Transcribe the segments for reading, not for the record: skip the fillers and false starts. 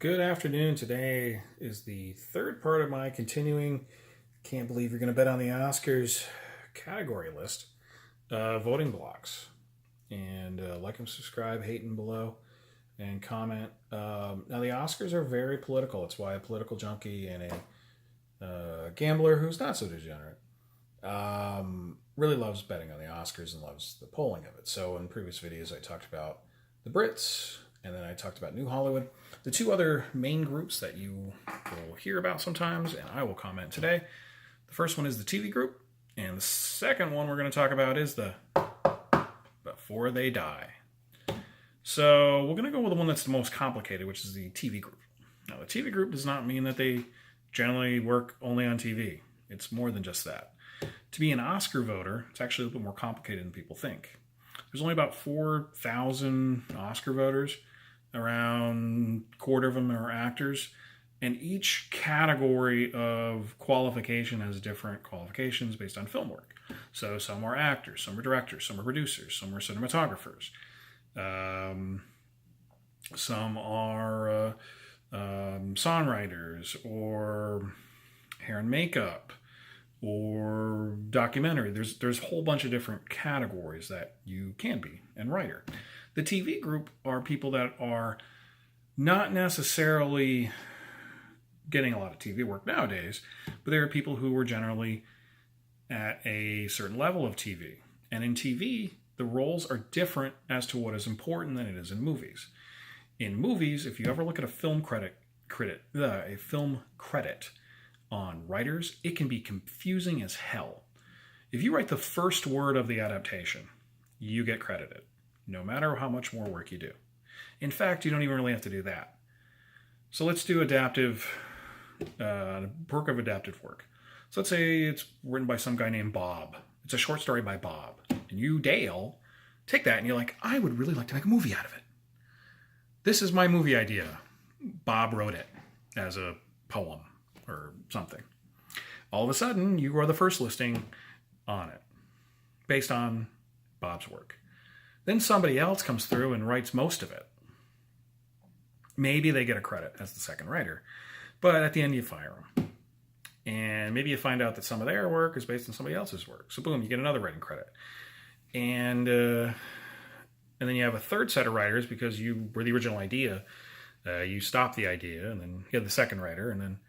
Good afternoon. Today is the third part of my continuing Can't Believe You're Going to Bet on the Oscars category list, voting blocks. And like and subscribe, hate and below, and comment. Now, the Oscars are very political. It's why a political junkie and a gambler who's not so degenerate really loves betting on the Oscars and loves the polling of it. So, in previous videos, I talked about the Brits, and then I talked about New Hollywood. The two other main groups that you will hear about sometimes, and I will comment today. The first one is the TV group, and the second one we're going to talk about is the Before They Die. So we're going to go with the one that's the most complicated, which is the TV group. Now, the TV group does not mean that they generally work only on TV. It's more than just that. To be an Oscar voter, it's actually a little bit more complicated than people think. There's only about 4,000 Oscar voters. Around a quarter of them are actors, and each category of qualification has different qualifications based on film work. So some are actors, some are directors, some are producers, some are cinematographers, some are songwriters or hair and makeup or documentary. There's a whole bunch of different categories that you can be, and writer. The TV group are people that are not necessarily getting a lot of TV work nowadays, but there are people who are generally at a certain level of TV. And in TV, the roles are different as to what is important than it is in movies. In movies, if you ever look at a film credit on writers, it can be confusing as hell. If you write the first word of the adaptation, you get credited, no matter how much more work you do. In fact, you don't even really have to do that. So let's do work of adaptive work. So let's say it's written by some guy named Bob. It's a short story by Bob. And you, Dale, take that and you're like, I would really like to make a movie out of it. This is my movie idea. Bob wrote it as a poem or something. All of a sudden, you are the first listing on it, based on Bob's work. Then somebody else comes through and writes most of it. Maybe they get a credit as the second writer, but at the end you fire them. And maybe you find out that some of their work is based on somebody else's work. So boom, you get another writing credit. And then you have a third set of writers because you were the original idea. You stopped the idea, and then you had the second writer, and then,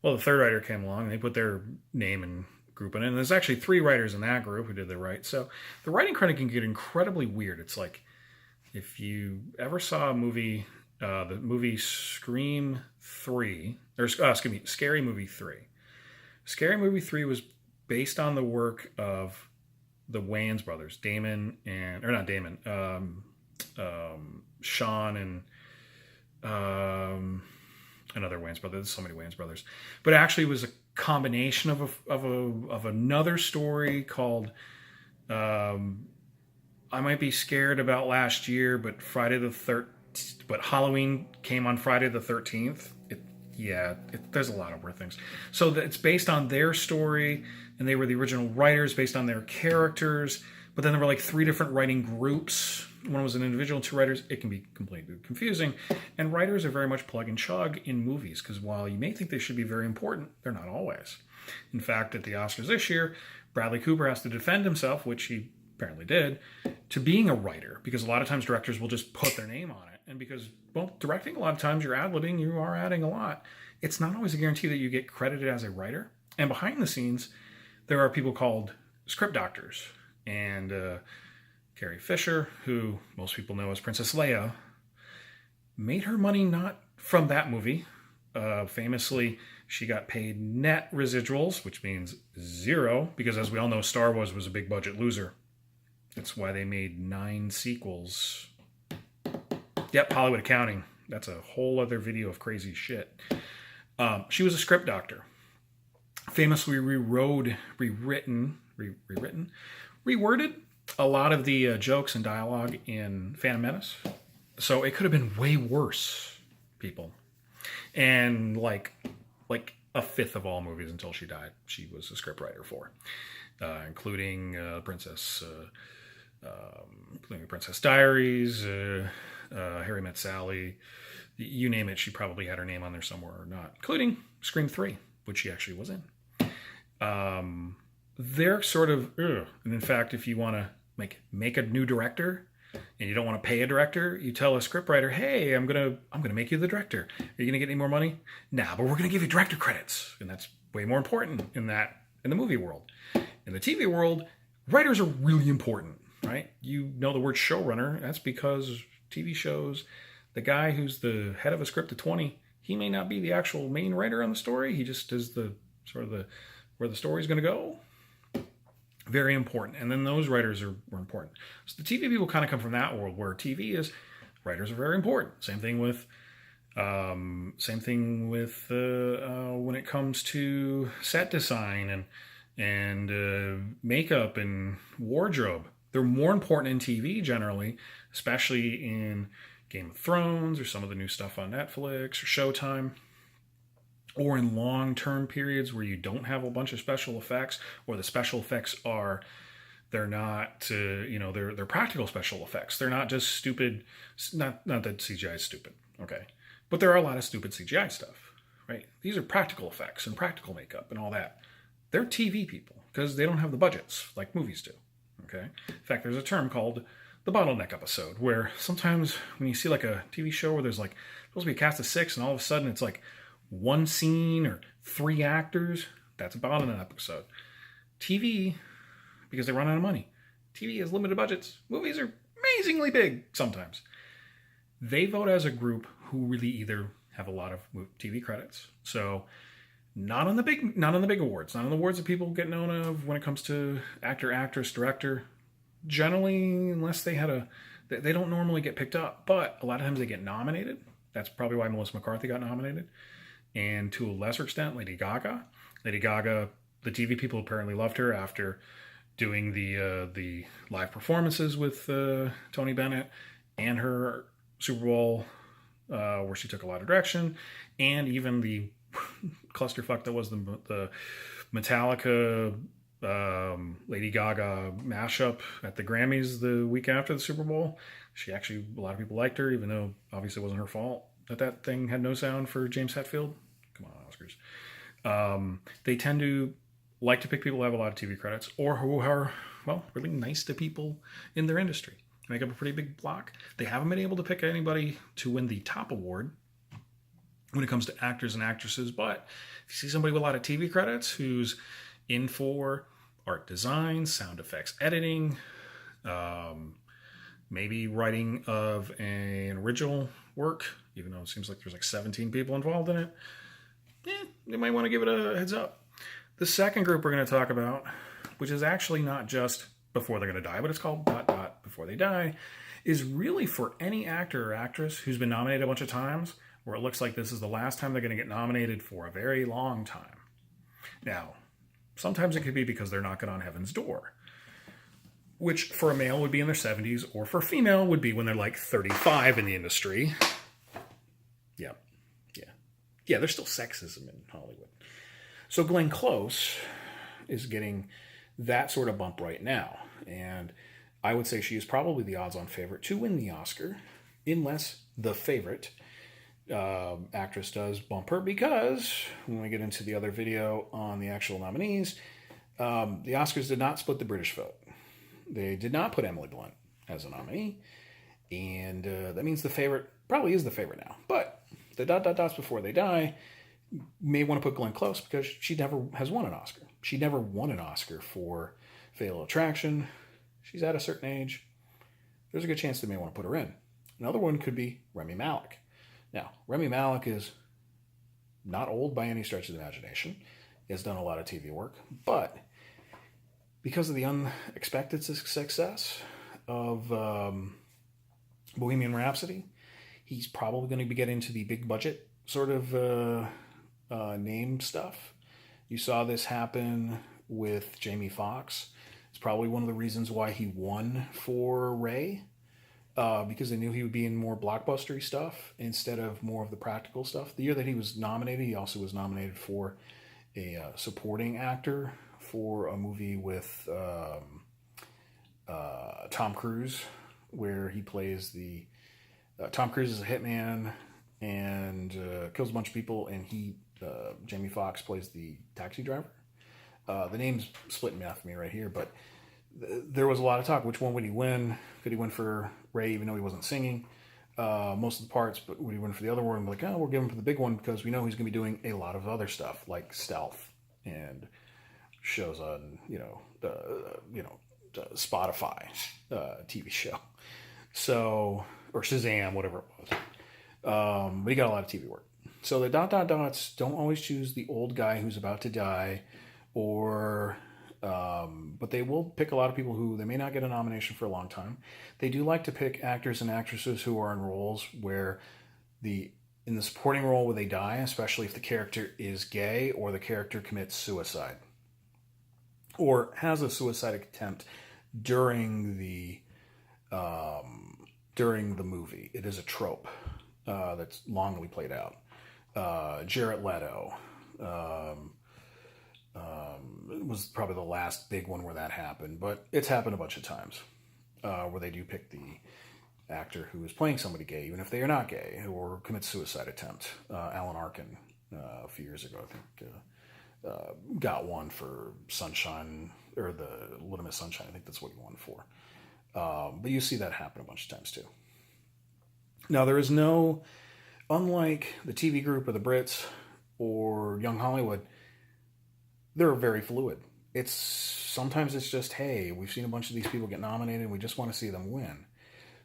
well, the third writer came along and they put their name and group in it. And there's actually 3 writers in that group who did the right. So the writing credit can get incredibly weird. It's like if you ever saw a movie, the movie Scream 3, or Scary Movie 3. Scary Movie 3 was based on the work of the Wayans brothers, Sean and another Wayans brother. There's so many Wayans brothers, but actually it was a combination of another story called I Might Be Scared About Last Year, but Halloween came on Friday the 13th. There's a lot of weird things. So it's based on their story, and they were the original writers based on their characters. But then there were like 3 different writing groups. One was an individual, 2 writers. It can be completely confusing. And writers are very much plug and chug in movies, because while you may think they should be very important, they're not always. In fact, at the Oscars this year, Bradley Cooper has to defend himself, which he apparently did, to being a writer, because a lot of times directors will just put their name on it. And because, well, directing, a lot of times you're ad-libbing, you are adding a lot. It's not always a guarantee that you get credited as a writer. And behind the scenes, there are people called script doctors. And Carrie Fisher, who most people know as Princess Leia, made her money not from that movie. Famously, she got paid net residuals, which means 0, because as we all know, Star Wars was a big budget loser. That's why they made 9 sequels. Yep, Hollywood accounting. That's a whole other video of crazy shit. She was a script doctor. Famously reworded a lot of the jokes and dialogue in Phantom Menace. So it could have been way worse, people. And like a fifth of all movies until she died, she was a scriptwriter for, including Princess Diaries, Harry Met Sally, You name it, she probably had her name on there somewhere or not, including Scream 3, which she actually was in. They're sort of, ugh. And in fact, if you want to make a new director and you don't want to pay a director, you tell a scriptwriter, hey, I'm gonna make you the director. Are you gonna get any more money? Nah, but we're gonna give you director credits, and that's way more important in the movie world. In the TV world, writers are really important, right? You know the word showrunner. That's because TV shows, the guy who's the head of a script of 20, he may not be the actual main writer on the story. He just is the sort of where the story's going to go. Very important. And then those writers are important. So the TV people kind of come from that world where TV is, writers are very important. Same thing with when it comes to set design and makeup and wardrobe. They're more important in TV generally, especially in Game of Thrones or some of the new stuff on Netflix or Showtime, or in long-term periods where you don't have a bunch of special effects, or the special effects they're not, they're practical special effects. They're not just stupid, not that CGI is stupid, okay? But there are a lot of stupid CGI stuff, right? These are practical effects and practical makeup and all that. They're TV people because they don't have the budgets like movies do, okay? In fact, there's a term called the bottleneck episode, where sometimes when you see like a TV show where there's like supposed to be a cast of 6 and all of a sudden it's like one scene or 3 actors, that's a bottleneck episode. TV, because they run out of money. TV has limited budgets. Movies are amazingly big sometimes. They vote as a group who really either have a lot of TV credits. So not on the big awards, not on the awards that people get known of when it comes to actor, actress, director. Generally, unless they don't normally get picked up, but a lot of times they get nominated. That's probably why Melissa McCarthy got nominated. And to a lesser extent, Lady Gaga. Lady Gaga, the TV people apparently loved her after doing the live performances with Tony Bennett and her Super Bowl, where she took a lot of direction, and even the clusterfuck that was the Metallica Lady Gaga mashup at the Grammys the week after the Super Bowl. A lot of people liked her, even though obviously it wasn't her fault that thing had no sound for James Hetfield. Come on, Oscars. They tend to like to pick people who have a lot of TV credits or who are, well, really nice to people in their industry. They make up a pretty big block. They haven't been able to pick anybody to win the top award when it comes to actors and actresses, but if you see somebody with a lot of TV credits who's in for art design, sound effects editing, maybe writing of an original work, even though it seems like there's like 17 people involved in it, you might want to give it a heads up. The second group we're going to talk about, which is actually not just before they're going to die, but it's called ... before they die, is really for any actor or actress who's been nominated a bunch of times, where it looks like this is the last time they're going to get nominated for a very long time. Now, sometimes it could be because they're knocking on heaven's door, which for a male would be in their 70s, or for a female would be when they're like 35 in the industry. Yeah, there's still sexism in Hollywood. So Glenn Close is getting that sort of bump right now. And I would say she is probably the odds-on favorite to win the Oscar, unless the favorite actress does bump her, because when we get into the other video on the actual nominees, the Oscars did not split the British vote. They did not put Emily Blunt as a nominee, and that means the favorite probably is the favorite now. But the ... before they die may want to put Glenn Close because she never has won an Oscar. She never won an Oscar for Fatal Attraction. She's at a certain age. There's a good chance they may want to put her in. Another one could be Remy Malick. Now, Remy Malick is not old by any stretch of the imagination. He has done a lot of TV work, but because of the unexpected success of Bohemian Rhapsody, he's probably going to be getting into the big budget sort of name stuff. You saw this happen with Jamie Foxx. It's probably one of the reasons why he won for Ray, because they knew he would be in more blockbustery stuff instead of more of the practical stuff. The year that he was nominated, he also was nominated for a supporting actor for a movie with Tom Cruise, where he plays Tom Cruise is a hitman, and kills a bunch of people, and Jamie Foxx plays the taxi driver. The name's splitting math for me right here, but there was a lot of talk. Which one would he win? Could he win for Ray even though he wasn't singing most of the parts? But would he win for the other one? Like, oh, we'll give him for the big one because we know he's going to be doing a lot of other stuff like stealth and shows on Spotify TV show. So, or Shazam, whatever it was. But he got a lot of TV work. So the ... don't always choose the old guy who's about to die, but they will pick a lot of people who they may not get a nomination for a long time. They do like to pick actors and actresses who are in roles where in the supporting role where they die, especially if the character is gay or the character commits suicide or has a suicide attempt during the movie. It is a trope that's longly played out. Jared Leto was probably the last big one where that happened, but it's happened a bunch of times where they do pick the actor who is playing somebody gay, even if they are not gay, or commits suicide attempt. Alan Arkin a few years ago, I think, got one for Sunshine, or the Little Miss Sunshine. I think that's what he won for. But you see that happen a bunch of times too. Now, there is no, unlike the TV group or the Brits or Young Hollywood, they're very fluid. Sometimes it's just, hey, we've seen a bunch of these people get nominated and we just want to see them win.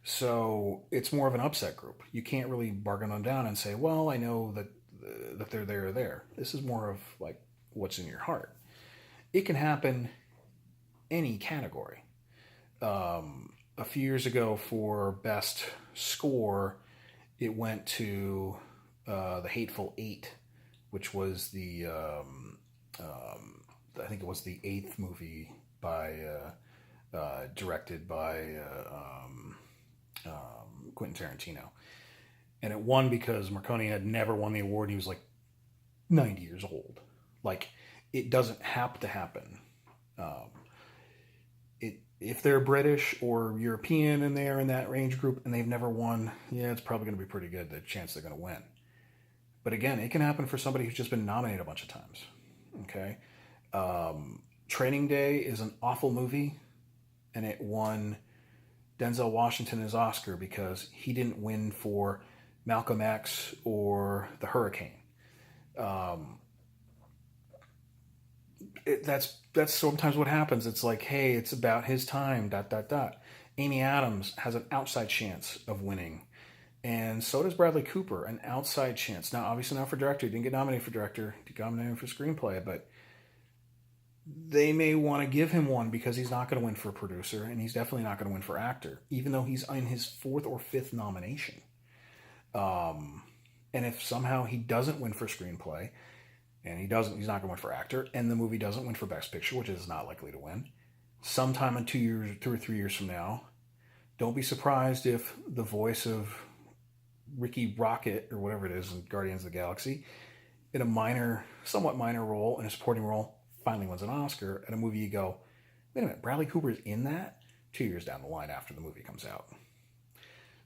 So it's more of an upset group. You can't really bargain them down and say, well, I know that they're there or there. This is more of like what's in your heart. It can happen any category. A few years ago for Best Score, it went to The Hateful Eight, which was I think it was the eighth movie directed by Quentin Tarantino. And it won because Mccarthy had never won the award. He was like 90 years old. Like, it doesn't have to happen. If they're British or European and they're in that range group and they've never won, yeah, it's probably going to be pretty good, the chance they're going to win. But again, it can happen for somebody who's just been nominated a bunch of times. Okay? Training Day is an awful movie, and it won Denzel Washington his Oscar because he didn't win for Malcolm X or The Hurricane. That's sometimes what happens. It's like, hey, it's about his time, ... Amy Adams has an outside chance of winning. And so does Bradley Cooper, an outside chance. Now, obviously not for director. He didn't get nominated for director. He got nominated for screenplay, but they may want to give him one because he's not going to win for producer, and he's definitely not going to win for actor, even though he's in his fourth or fifth nomination. And if somehow he doesn't win for screenplay, and he's not going to win for actor, and the movie doesn't win for Best Picture, which is not likely to win, sometime in 2 or 3 years from now, don't be surprised if the voice of Ricky Rocket, or whatever it is in Guardians of the Galaxy, in a somewhat minor role, in a supporting role, finally wins an Oscar, and a movie you go, wait a minute, Bradley Cooper's in that? 2 years down the line after the movie comes out.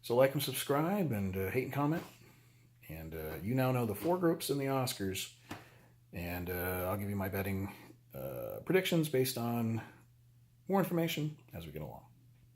So like and subscribe, and hate and comment. And you now know the 4 groups in the Oscars. And I'll give you my betting predictions based on more information as we get along.